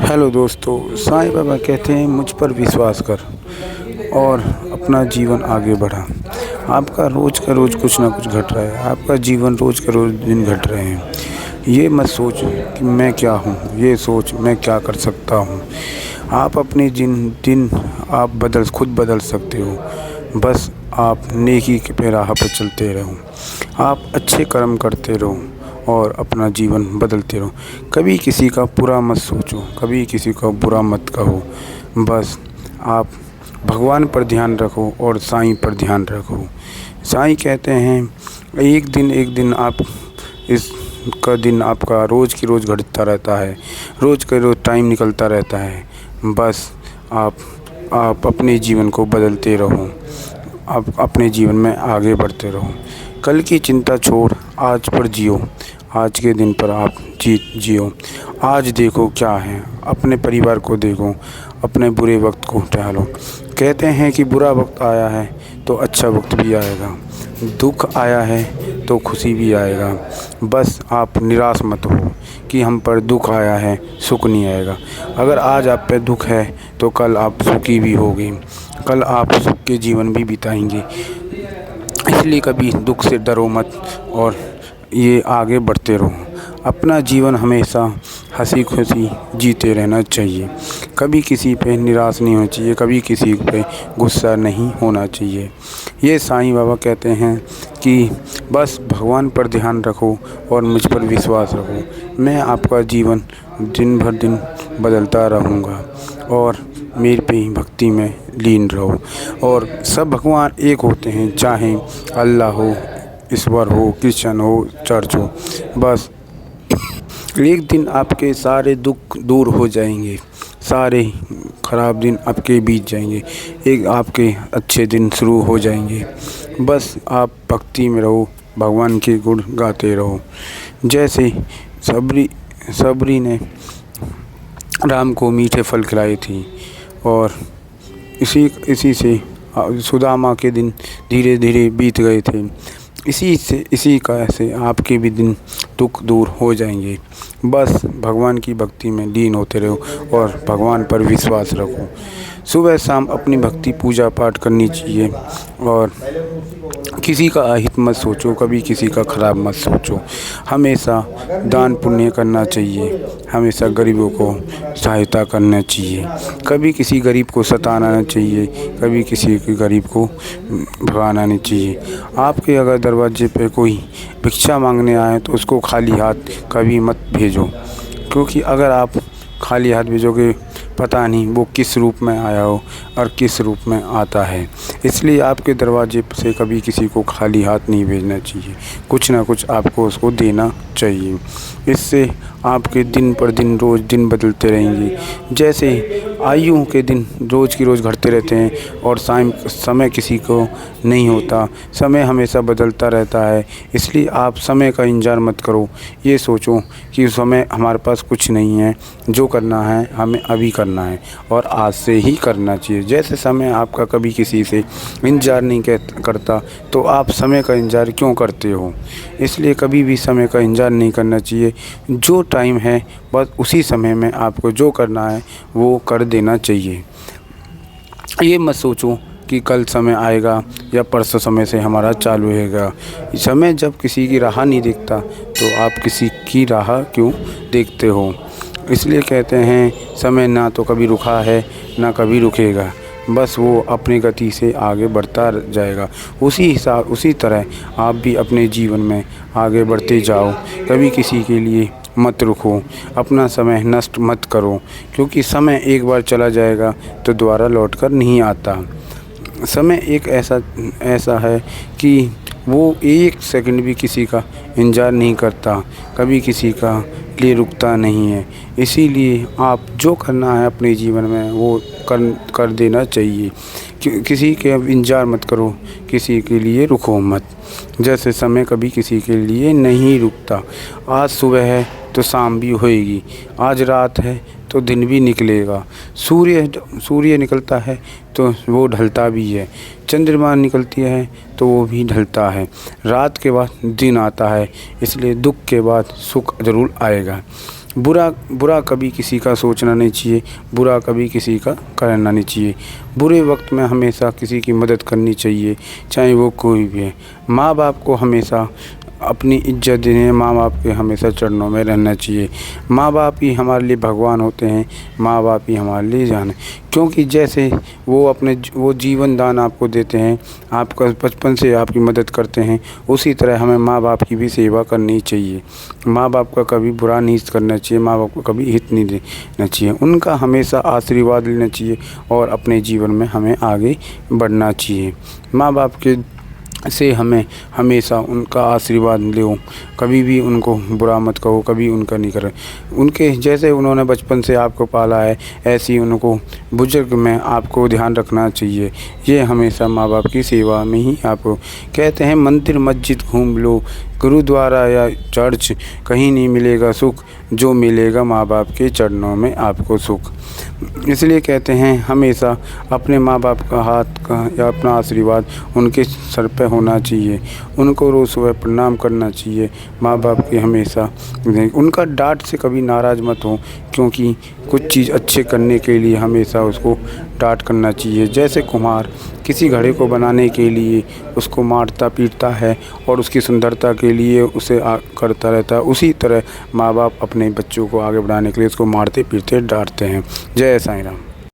Hello दोस्तों, साईं बाबा कहते हैं मुझ पर विश्वास कर और अपना जीवन आगे बढ़ा। आपका रोज़ का रोज़ कुछ ना कुछ घट रहा है, आपका जीवन रोज़ का रोज़ दिन घट रहे हैं। ये मत सोच कि मैं क्या हूँ, ये सोच मैं क्या कर सकता हूँ। आप अपने दिन आप खुद बदल सकते हो। बस आप नेकी के राह पर चलते रहो, आप अच्छे कर्म करते रहो और अपना जीवन बदलते रहो। कभी किसी का बुरा मत सोचो, कभी किसी का बुरा मत कहो। बस आप भगवान पर ध्यान रखो और साईं पर ध्यान रखो। साईं कहते हैं एक दिन आप इसका दिन आपका रोज़ की रोज़ घटता रहता है, रोज़ का रोज़ टाइम निकलता रहता है। बस आप अपने जीवन को बदलते रहो, आप अपने जीवन में आगे बढ़ते रहो। कल की चिंता छोड़ आज पर जियो, आज के दिन पर आप जियो। आज देखो क्या है, अपने परिवार को देखो, अपने बुरे वक्त को टालो। कहते हैं कि बुरा वक्त आया है तो अच्छा वक्त भी आएगा, दुख आया है तो खुशी भी आएगा। बस आप निराश मत हो कि हम पर दुख आया है, सुख नहीं आएगा। अगर आज आप पे दुख है तो कल आप सुखी भी होगे, कल आप सुख के जीवन भी बिताएंगे। इसलिए कभी दुख से डरो मत और ये आगे बढ़ते रहो। अपना जीवन हमेशा हंसी खुशी जीते रहना चाहिए। कभी किसी पे निराश नहीं होना चाहिए, कभी किसी पे गुस्सा नहीं होना चाहिए। ये साईं बाबा कहते हैं कि बस भगवान पर ध्यान रखो और मुझ पर विश्वास रखो। मैं आपका जीवन दिन भर दिन बदलता रहूँगा और मेरे पे ही भक्ति में लीन रहो। और सब भगवान एक होते हैं, चाहे अल्लाह हो, ईश्वर हो, क्रिश्चियन हो, चर्च हो। बस एक दिन आपके सारे दुख दूर हो जाएंगे, सारे ख़राब दिन आपके बीत जाएंगे, एक आपके अच्छे दिन शुरू हो जाएंगे। बस आप भक्ति में रहो, भगवान के गुण गाते रहो। जैसे सबरी ने राम को मीठे फल खिलाए थी और इसी से सुदामा के दिन धीरे धीरे बीत गए थे। इसी का से आपके भी दिन दुख दूर हो जाएंगे। बस भगवान की भक्ति में लीन होते रहो और भगवान पर विश्वास रखो। सुबह शाम अपनी भक्ति पूजा पाठ करनी चाहिए और किसी का अहित मत सोचो, कभी किसी का ख़राब मत सोचो। हमेशा दान पुण्य करना चाहिए, हमेशा गरीबों को सहायता करना चाहिए। कभी किसी गरीब को सताना नहीं चाहिए, कभी किसी के गरीब को भगाना नहीं चाहिए। आपके अगर दरवाजे पे कोई भिक्षा मांगने आए तो उसको खाली हाथ कभी मत भेजो, क्योंकि अगर आप खाली हाथ भेजोगे पता नहीं वो किस रूप में आया हो और किस रूप में आता है। इसलिए आपके दरवाजे से कभी किसी को खाली हाथ नहीं भेजना चाहिए, कुछ ना कुछ आपको उसको देना चाहिए। इससे आपके दिन पर दिन रोज़ दिन बदलते रहेंगे। जैसे आयु के दिन रोज़ की रोज़ घटते रहते हैं और समय किसी को नहीं होता, समय हमेशा बदलता रहता है। इसलिए आप समय का इंतज़ार मत करो, ये सोचो कि समय हमारे पास कुछ नहीं है, जो करना है हमें अभी करना है और आज से ही करना चाहिए। जैसे समय आपका कभी किसी से इंतज़ार नहीं करता तो आप समय का इंतज़ार क्यों करते हो। इसलिए कभी भी समय का इंतज़ार नहीं करना चाहिए। जो टाइम है बस उसी समय में आपको जो करना है वो कर देना चाहिए। ये मत सोचो कि कल समय आएगा या परसों समय से हमारा चालू होगा। समय जब किसी की राह नहीं देखता तो आप किसी की राह क्यों देखते हो। इसलिए कहते हैं समय ना तो कभी रुका है ना कभी रुकेगा, बस वो अपनी गति से आगे बढ़ता जाएगा। उसी तरह आप भी अपने जीवन में आगे बढ़ते जाओ। कभी किसी के लिए मत रुको, अपना समय नष्ट मत करो, क्योंकि समय एक बार चला जाएगा तो दोबारा लौट कर नहीं आता। समय एक ऐसा है कि वो एक सेकंड भी किसी का इंतज़ार नहीं करता, कभी किसी का लिए रुकता नहीं है। इसीलिए आप जो करना है अपने जीवन में वो कर देना चाहिए। किसी के इंतज़ार मत करो, किसी के लिए रुको मत। जैसे समय कभी किसी के लिए नहीं रुकता। आज सुबह है तो शाम भी होएगी, आज रात है तो दिन भी निकलेगा। सूर्य निकलता है तो वो ढलता भी है, चंद्रमा निकलती है तो वो भी ढलता है। रात के बाद दिन आता है, इसलिए दुख के बाद सुख ज़रूर आएगा। बुरा बुरा कभी किसी का सोचना नहीं चाहिए, बुरा कभी किसी का करना नहीं चाहिए। बुरे वक्त में हमेशा किसी की मदद करनी चाहिए, चाहे वो कोई भी है। माँ बाप को हमेशा अपनी इज्जत देने, माँ बाप के हमेशा चरणों में रहना चाहिए। माँ बाप ही हमारे लिए भगवान होते हैं, माँ बाप ही हमारे लिए जान है। क्योंकि जैसे वो जीवन दान आपको देते हैं, आपका बचपन से आपकी मदद करते हैं, उसी तरह हमें माँ बाप की भी सेवा करनी चाहिए। माँ बाप का कभी बुरा नहीं करना चाहिए, माँ बाप को कभी हित नहीं देना चाहिए, उनका हमेशा आशीर्वाद लेना चाहिए और अपने जीवन में हमें आगे बढ़ना चाहिए। माँ बाप के से हमें हमेशा उनका आशीर्वाद लो, कभी भी उनको बुरा मत कहो, कभी उनका नहीं करें। उनके जैसे उन्होंने बचपन से आपको पाला है, ऐसे ही उनको बुजुर्ग में आपको ध्यान रखना चाहिए। ये हमेशा माँ बाप की सेवा में ही आपको कहते हैं। मंदिर मस्जिद घूम लो, गुरुद्वारा या चर्च, कहीं नहीं मिलेगा सुख जो मिलेगा माँ बाप के चरणों में आपको सुख। इसलिए कहते हैं हमेशा अपने माँ बाप का हाथ का या अपना आशीर्वाद उनके सर पे होना चाहिए, उनको रोज़ सुबह प्रणाम करना चाहिए। माँ बाप के हमेशा उनका डांट से कभी नाराज़ मत हो, क्योंकि कुछ चीज़ अच्छे करने के लिए हमेशा उसको डांट करना चाहिए। जैसे कुम्हार किसी घड़े को बनाने के लिए उसको मारता पीटता है और उसकी सुंदरता के लिए उसे करता रहता है, उसी तरह माँ बाप अपने बच्चों को आगे बढ़ाने के लिए उसको मारते पीटते डांटते हैं। जय साईं राम।